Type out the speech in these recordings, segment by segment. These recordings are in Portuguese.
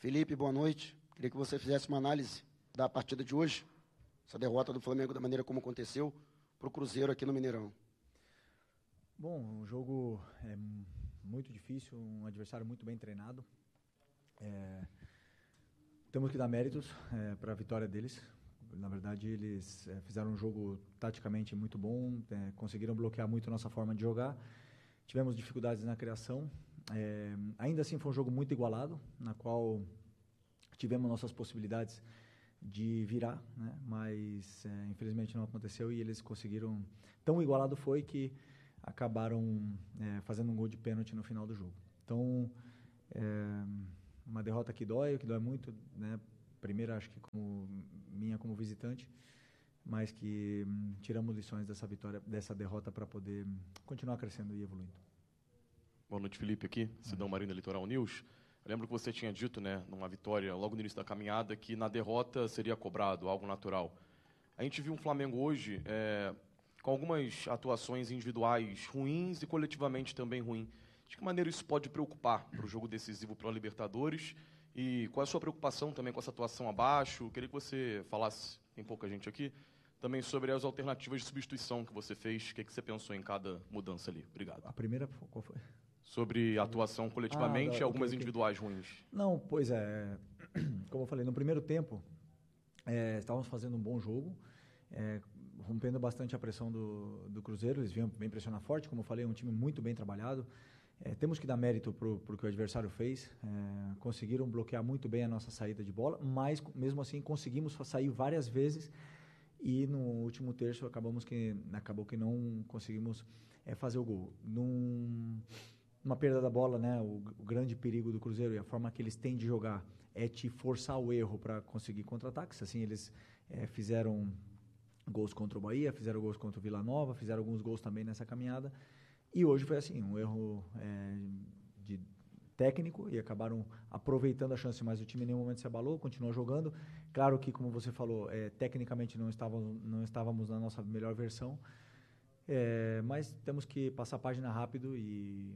Felipe, boa noite. Queria que você fizesse uma análise da partida de hoje, essa derrota do Flamengo da maneira como aconteceu para o Cruzeiro aqui no Mineirão. Bom, um jogo muito difícil, um adversário muito bem treinado. Temos que dar méritos para a vitória deles. Na verdade, eles fizeram um jogo taticamente muito bom, conseguiram bloquear muito a nossa forma de jogar. Tivemos dificuldades na criação. Ainda assim, foi um jogo muito igualado, na qual tivemos nossas possibilidades de virar, né? Mas infelizmente não aconteceu e eles conseguiram. Tão igualado foi que acabaram fazendo um gol de pênalti no final do jogo. Então, uma derrota que dói muito, né? Primeiro, acho que como visitante, mas que tiramos lições dessa vitória, dessa derrota para poder continuar crescendo e evoluindo. Boa noite, Felipe, aqui, Sidão Marina, Litoral News. Eu lembro que você tinha dito, né, numa vitória, logo no início da caminhada, que na derrota seria cobrado, algo natural. A gente viu um Flamengo hoje com algumas atuações individuais ruins e coletivamente também ruim. De que maneira isso pode preocupar para o jogo decisivo para a Libertadores? E qual é a sua preocupação também com essa atuação abaixo? Queria que você falasse, tem pouca gente aqui, também sobre as alternativas de substituição que você fez. O que você pensou em cada mudança ali? Obrigado. A primeira, qual foi? Sobre a atuação coletivamente e algumas individuais ruins. Não, pois é. Como eu falei, no primeiro tempo, estávamos fazendo um bom jogo, rompendo bastante a pressão do Cruzeiro. Eles vêm pressionar forte, como eu falei, é um time muito bem trabalhado. Temos que dar mérito para o que o adversário fez. Conseguiram bloquear muito bem a nossa saída de bola, mas mesmo assim conseguimos sair várias vezes e no último terço acabou que não conseguimos fazer o gol. Uma perda da bola, né? O grande perigo do Cruzeiro e a forma que eles têm de jogar é te forçar o erro para conseguir contra-ataques. Assim, eles fizeram gols contra o Bahia, fizeram gols contra o Vila Nova, fizeram alguns gols também nessa caminhada. E hoje foi assim, um erro de técnico e acabaram aproveitando a chance, mas o time em nenhum momento se abalou, continuou jogando. Claro que, como você falou, tecnicamente não estávamos na nossa melhor versão, mas temos que passar a página rápido e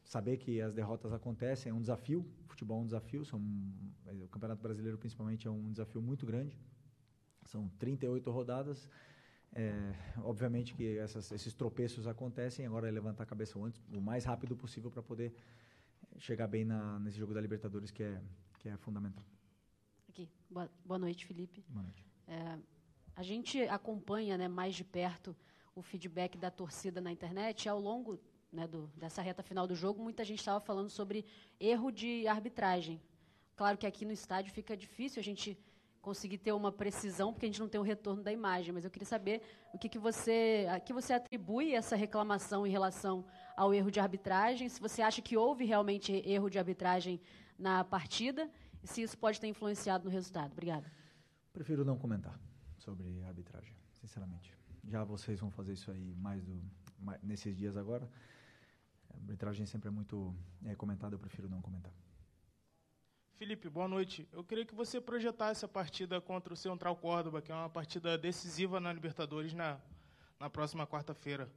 saber que as derrotas acontecem. É um desafio, futebol é um desafio, o Campeonato Brasileiro principalmente é um desafio muito grande. São 38 rodadas. Obviamente que esses tropeços acontecem, agora é levantar a cabeça o mais rápido possível para poder chegar bem nesse jogo da Libertadores, que é fundamental. Aqui. Boa noite, Felipe. Boa noite. A gente acompanha, né, mais de perto o feedback da torcida na internet. Ao longo, né, dessa reta final do jogo, muita gente estava falando sobre erro de arbitragem. Claro que aqui no estádio fica difícil a gente conseguir ter uma precisão, porque a gente não tem o retorno da imagem, mas eu queria saber a que você atribui essa reclamação em relação ao erro de arbitragem, se você acha que houve realmente erro de arbitragem na partida, e se isso pode ter influenciado no resultado. Obrigada. Prefiro não comentar sobre arbitragem, sinceramente. Já vocês vão fazer isso aí nesses dias agora. A arbitragem sempre é muito comentada, eu prefiro não comentar. Felipe, boa noite. Eu queria que você projetasse a partida contra o Central Córdoba, que é uma partida decisiva na Libertadores na próxima quarta-feira.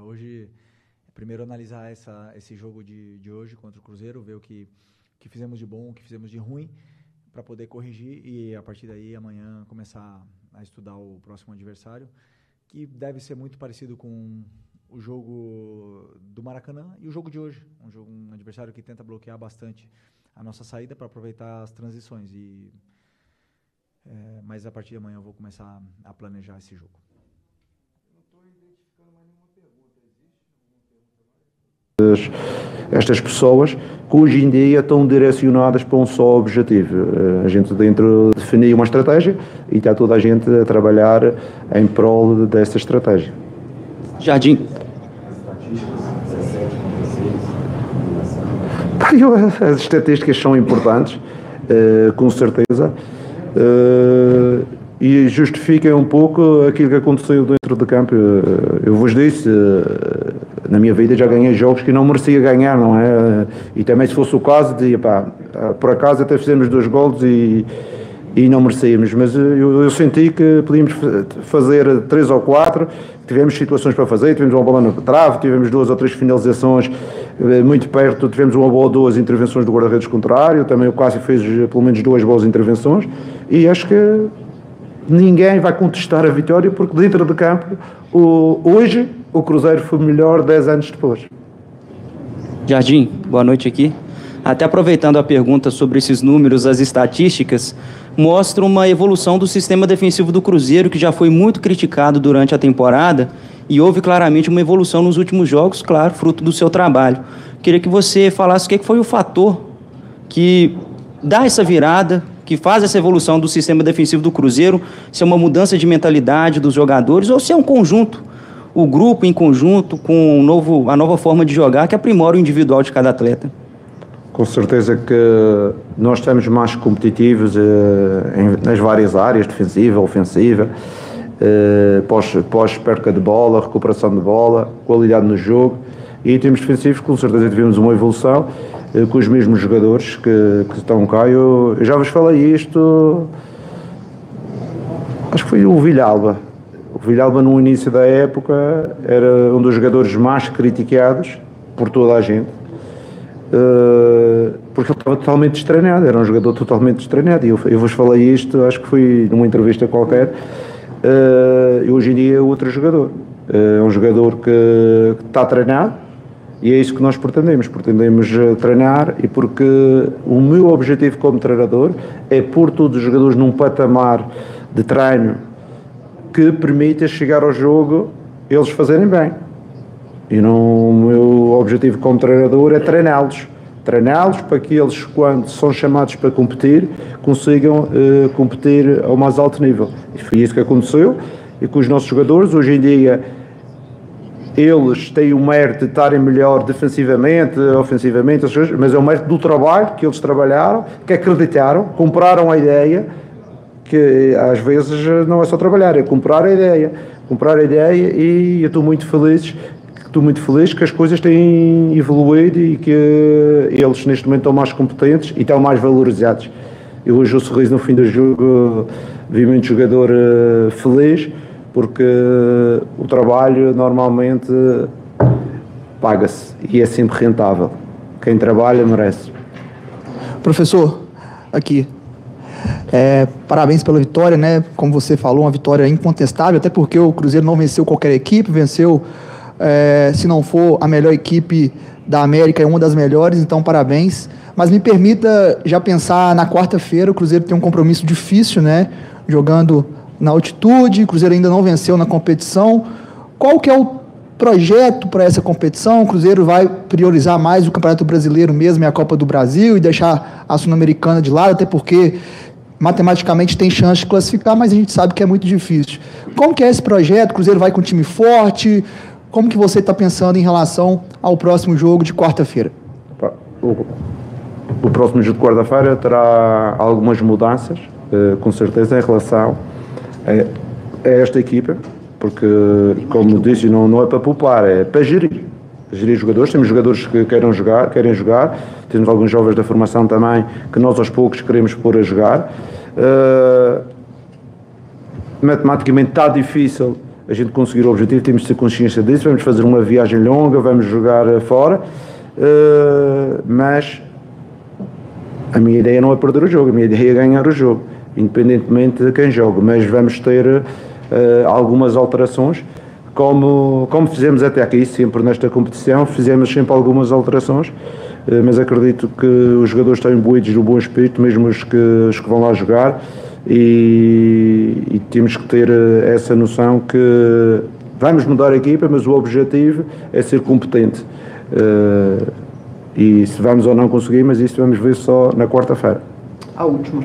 Hoje, primeiro analisar esse jogo de hoje contra o Cruzeiro, ver o que fizemos de bom, o que fizemos de ruim, para poder corrigir e, a partir daí, amanhã começar a estudar o próximo adversário, que deve ser muito parecido com o jogo do Maracanã e o jogo de hoje. Um adversário que tenta bloquear bastante a nossa saída para aproveitar as transições. Mas a partir de amanhã eu vou começar a planejar esse jogo. Não estou identificando mais nenhuma pergunta. Existe alguma pergunta mais? Estas pessoas que hoje em dia estão direcionadas para um só objetivo. A gente dentro definiu uma estratégia e está toda a gente a trabalhar em prol dessa estratégia. Jardim. As estatísticas são importantes, com certeza, e justificam um pouco aquilo que aconteceu dentro do campo. Eu vos disse, na minha vida já ganhei jogos que não merecia ganhar, não é? E também se fosse o caso, por acaso até fizemos 2 golos e não merecíamos, mas eu senti que podíamos fazer 3 ou 4, tivemos situações para fazer, tivemos uma bola na trave, tivemos 2 ou 3 finalizações muito perto, tivemos uma boa ou 2 intervenções do guarda-redes contrário, também o Cássio fez pelo menos 2 boas intervenções, e acho que ninguém vai contestar a vitória, porque dentro de campo, hoje, o Cruzeiro foi melhor 10 anos depois. Jardim, boa noite aqui. Até aproveitando a pergunta sobre esses números, as estatísticas mostram uma evolução do sistema defensivo do Cruzeiro, que já foi muito criticado durante a temporada, e houve claramente uma evolução nos últimos jogos, claro, fruto do seu trabalho. Queria que você falasse o que foi o fator que dá essa virada, que faz essa evolução do sistema defensivo do Cruzeiro, se é uma mudança de mentalidade dos jogadores ou se é um conjunto, o grupo em conjunto com a nova forma de jogar que aprimora o individual de cada atleta. Com certeza que nós estamos mais competitivos nas várias áreas, defensiva, ofensiva, pós-perca de bola, recuperação de bola, qualidade no jogo, e em termos defensivos com certeza tivemos uma evolução com os mesmos jogadores que estão cá. Eu já vos falei isto, acho que foi o Villalba. O Villalba no início da época era um dos jogadores mais criticados por toda a gente, porque ele estava totalmente destreinado, era um jogador totalmente destreinado, e eu vos falei isto, acho que foi numa entrevista qualquer, e hoje em dia é outro jogador, é um jogador que está treinado, e é isso que nós pretendemos treinar, e porque o meu objetivo como treinador é pôr todos os jogadores num patamar de treino que permita chegar ao jogo eles fazerem bem. E o meu objetivo como treinador é treiná-los para que eles, quando são chamados para competir, consigam competir ao mais alto nível. E foi isso que aconteceu, e com os nossos jogadores, hoje em dia, eles têm o mérito de estarem melhor defensivamente, ofensivamente, mas é o mérito do trabalho que eles trabalharam, que acreditaram, compraram a ideia, que às vezes não é só trabalhar, é comprar a ideia, e eu estou muito feliz que as coisas têm evoluído e que eles neste momento estão mais competentes e estão mais valorizados. Eu hoje o sorriso no fim do jogo, vi muito jogador feliz, porque o trabalho normalmente paga-se e é sempre rentável. Quem trabalha merece. Professor, aqui, parabéns pela vitória, né? Como você falou, uma vitória incontestável, até porque o Cruzeiro não venceu qualquer equipe, venceu, se não for a melhor equipe da América, é uma das melhores, então parabéns. Mas me permita já pensar na quarta-feira, o Cruzeiro tem um compromisso difícil, né? Jogando na altitude, o Cruzeiro ainda não venceu na competição. Qual que é o projeto para essa competição? O Cruzeiro vai priorizar mais o Campeonato Brasileiro mesmo e a Copa do Brasil e deixar a Sul-Americana de lado, até porque matematicamente tem chance de classificar, mas a gente sabe que é muito difícil. Como que é esse projeto? O Cruzeiro vai com um time forte? Como que você está pensando em relação ao próximo jogo de quarta-feira? O próximo jogo de quarta-feira terá algumas mudanças, com certeza, em relação a esta equipa, porque, como disse, não é para poupar, é para gerir jogadores. Temos jogadores que querem jogar, temos alguns jovens da formação também que nós aos poucos queremos pôr a jogar. Matematicamente está difícil a gente conseguir o objetivo, temos de ter consciência disso, vamos fazer uma viagem longa, vamos jogar fora, mas a minha ideia não é perder o jogo, a minha ideia é ganhar o jogo, independentemente de quem joga, mas vamos ter algumas alterações, como fizemos até aqui, sempre nesta competição, fizemos sempre algumas alterações, mas acredito que os jogadores estão imbuídos do bom espírito, mesmo os que vão lá jogar, e temos que ter essa noção que vamos mudar a equipa, mas o objetivo é ser competente. E se vamos ou não conseguir, mas isso vamos ver só na quarta-feira. A última.